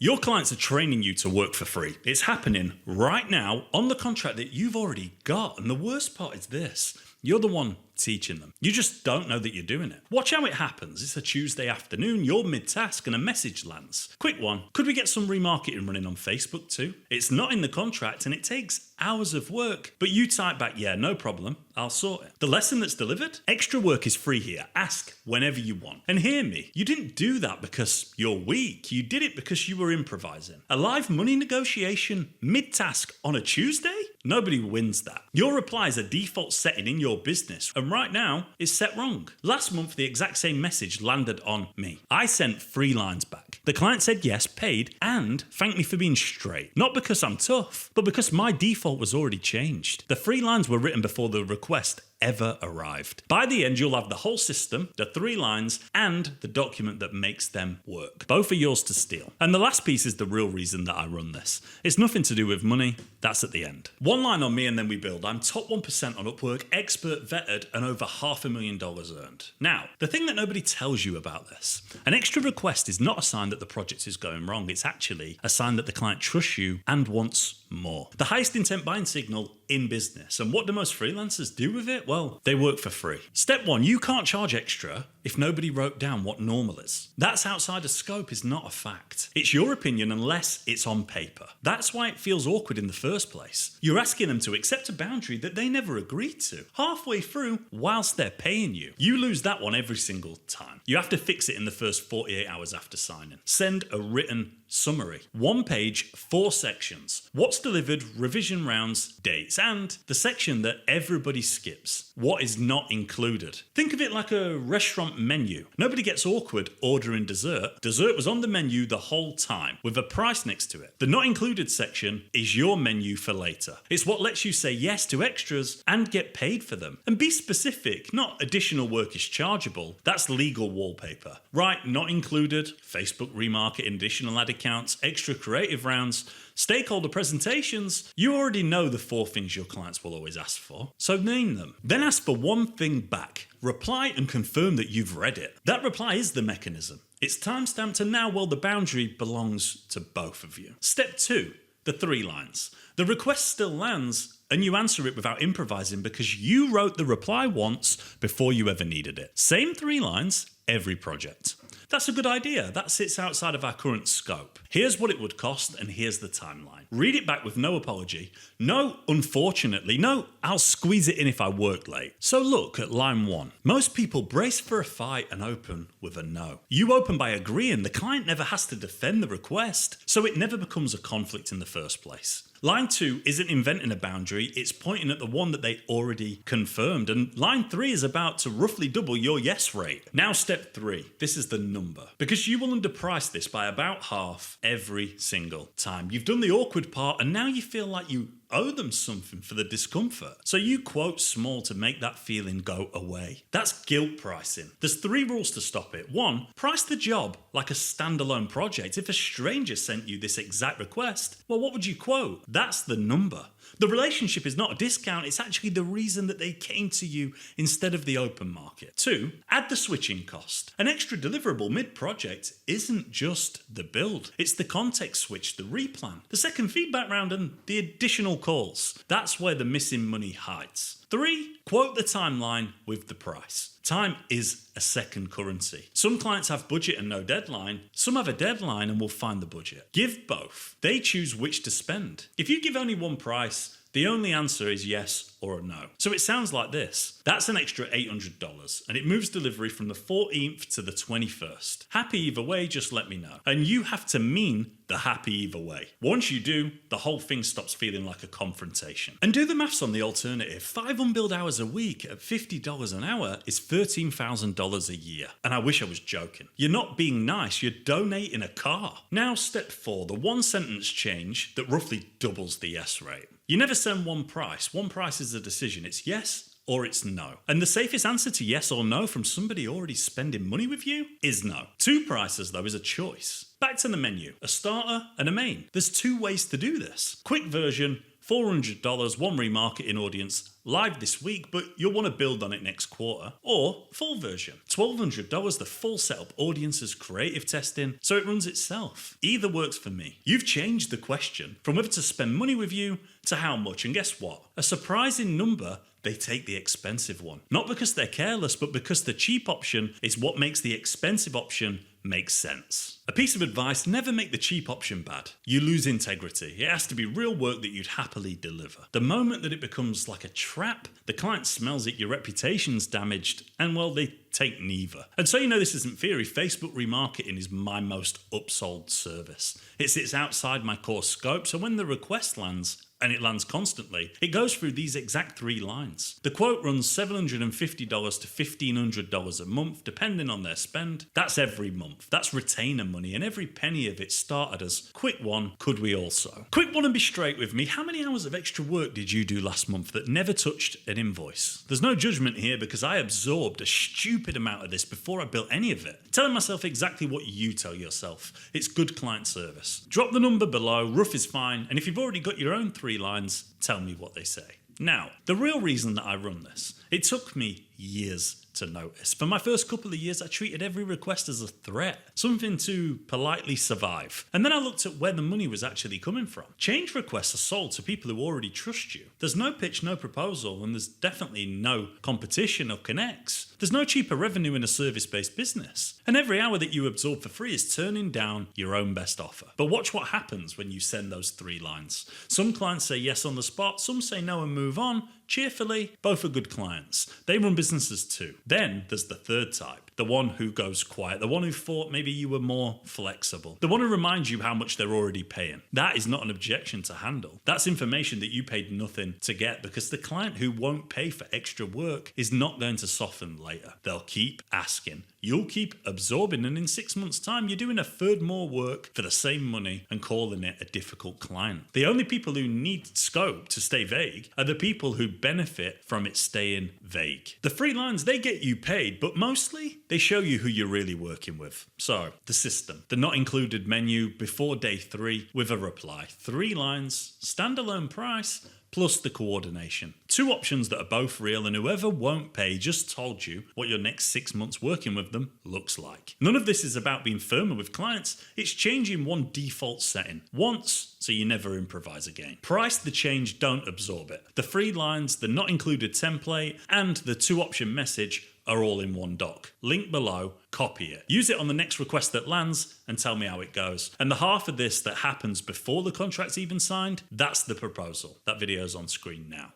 Your clients are training you to work for free. It's happening right now on the contract that you've already got. And the worst part is this. You're the one teaching them. You just don't know that you're doing it. Watch how it happens. It's a Tuesday afternoon, you're mid-task and a message lands. Quick one, could we get some remarketing running on Facebook too? It's not in the contract and it takes hours of work, but you type back, yeah, no problem, I'll sort it. The lesson that's delivered? Extra work is free here. Ask whenever you want. And hear me, you didn't do that because you're weak. You did it because you were improvising. A live money negotiation mid-task on a Tuesday? Nobody wins that. Your reply is a default setting in your business, and right now it's set wrong. Last month, the exact same message landed on me. I sent 3 lines back. The client said yes, paid, and thanked me for being straight. Not because I'm tough, but because my default was already changed. The 3 lines were written before the request ever arrived. By the end, you'll have the whole system, the 3 lines, and the document that makes them work. Both are yours to steal. And the last piece is the real reason that I run this. It's nothing to do with money, that's at the end. 1 line on me and then we build. I'm top 1% on Upwork, expert vetted, and over $500,000 earned. Now, the thing that nobody tells you about this, an extra request is not a sign that the project is going wrong. It's actually a sign that the client trusts you and wants more. The highest intent buying signal in business. And what do most freelancers do with it? Well, they work for free. Step 1, you can't charge extra if nobody wrote down what normal is. That's outside of scope is not a fact. It's your opinion unless it's on paper. That's why it feels awkward in the first place. You're asking them to accept a boundary that they never agreed to, halfway through whilst they're paying you. You lose that one every single time. You have to fix it in the first 48 hours after signing. Send a written summary. 1 page, 4 sections. What's delivered, revision rounds, dates, and the section that everybody skips. What is not included. Think of it like a restaurant menu. Nobody gets awkward ordering dessert. Dessert was on the menu the whole time with a price next to it. The not included section is your menu for later. It's what lets you say yes to extras and get paid for them. And be specific, not additional work is chargeable. That's legal wallpaper. Right, not included, Facebook remarketing, additional ad accounts, extra creative rounds, stakeholder presentations. You already know the 4 things your clients will always ask for, so name them. Then ask for 1 thing back. Reply and confirm that you've read it. That reply is the mechanism. It's timestamped and now, well, the boundary belongs to both of you. Step 2, the 3 lines. The request still lands and you answer it without improvising because you wrote the reply once before you ever needed it. Same 3 lines, every project. That's a good idea. That sits outside of our current scope. Here's what it would cost and here's the timeline. Read it back with no apology. No, unfortunately. No, I'll squeeze it in if I work late. So look at line 1. Most people brace for a fight and open with a no. You open by agreeing. The client never has to defend the request, so it never becomes a conflict in the first place. Line 2 isn't inventing a boundary, it's pointing at the one that they already confirmed. And line 3 is about to roughly double your yes rate. Now step 3, this is the number. Because you will underprice this by about half every single time. You've done the awkward part and now you feel like you owe them something for the discomfort. So you quote small to make that feeling go away. That's guilt pricing. There's 3 rules to stop it. 1, price the job like a standalone project. If a stranger sent you this exact request, well, what would you quote? That's the number. The relationship is not a discount, it's actually the reason that they came to you instead of the open market. 2, add the switching cost. An extra deliverable mid-project isn't just the build, it's the context switch, the replan, the second feedback round and the additional calls. That's where the missing money hides. 3, quote the timeline with the price. Time is a second currency. Some clients have budget and no deadline. Some have a deadline and will find the budget. Give both. They choose which to spend. If you give only one price, the only answer is yes or a no. So it sounds like this. That's an extra $800 and it moves delivery from the 14th to the 21st. Happy either way, just let me know. And you have to mean the happy either way. Once you do, the whole thing stops feeling like a confrontation. And do the maths on the alternative. 5 unbilled hours a week at $50 an hour is $13,000 a year. And I wish I was joking. You're not being nice, you're donating a car. Now step 4, the 1 sentence change that roughly doubles the yes rate. You never send one price. One price is a decision. It's yes or it's no. And the safest answer to yes or no from somebody already spending money with you is no. 2 prices though is a choice. Back to the menu, a starter and a main. There's 2 ways to do this. Quick version, $400, one remarketing audience, live this week, but you'll want to build on it next quarter. Or full version, $1,200, the full setup, audiences, creative testing, so it runs itself. Either works for me. You've changed the question from whether to spend money with you to how much, and guess what? A surprising number, they take the expensive one. Not because they're careless, but because the cheap option is what makes the expensive option make sense. A piece of advice, never make the cheap option bad. You lose integrity. It has to be real work that you'd happily deliver. The moment that it becomes like a trap, the client smells it, your reputation's damaged, and well, they take neither. And so you know this isn't theory, Facebook remarketing is my most upsold service. It sits outside my core scope, so when the request lands, and it lands constantly, it goes through these exact 3 lines. The quote runs $750 to $1,500 a month, depending on their spend. That's every month. That's retainer money, and every penny of it started as quick one, could we also? Quick one and be straight with me, how many hours of extra work did you do last month that never touched an invoice? There's no judgment here because I absorbed a stupid amount of this before I built any of it. Telling myself exactly what you tell yourself. It's good client service. Drop the number below, rough is fine, and if you've already got your own 3 lines, tell me what they say. Now, the real reason that I run this, it took me years to notice. For my first couple of years, I treated every request as a threat, something to politely survive. And then I looked at where the money was actually coming from. Change requests are sold to people who already trust you. There's no pitch, no proposal, and there's definitely no competition or connects. There's no cheaper revenue in a service-based business. And every hour that you absorb for free is turning down your own best offer. But watch what happens when you send those 3 lines. Some clients say yes on the spot, some say no and move on. Cheerfully, both are good clients. They run businesses too. Then there's the third type, the one who goes quiet, the one who thought maybe you were more flexible, the one who reminds you how much they're already paying. That is not an objection to handle. That's information that you paid nothing to get because the client who won't pay for extra work is not going to soften later. They'll keep asking. You'll keep absorbing, and in 6 months' time, you're doing a third more work for the same money and calling it a difficult client. The only people who need scope to stay vague are the people who benefit from it staying vague. The free lines, they get you paid, but mostly they show you who you're really working with. So, the system, the not included menu before day 3 with a reply. 3 lines, standalone price, plus the coordination. 2 options that are both real, and whoever won't pay just told you what your next 6 months working with them looks like. None of this is about being firmer with clients, it's changing one default setting once, so you never improvise again. Price the change, don't absorb it. The 3 lines, the not included template, and the 2 option message are all in one doc. Link below, copy it. Use it on the next request that lands and tell me how it goes. And the half of this that happens before the contract's even signed, that's the proposal. That video's on screen now.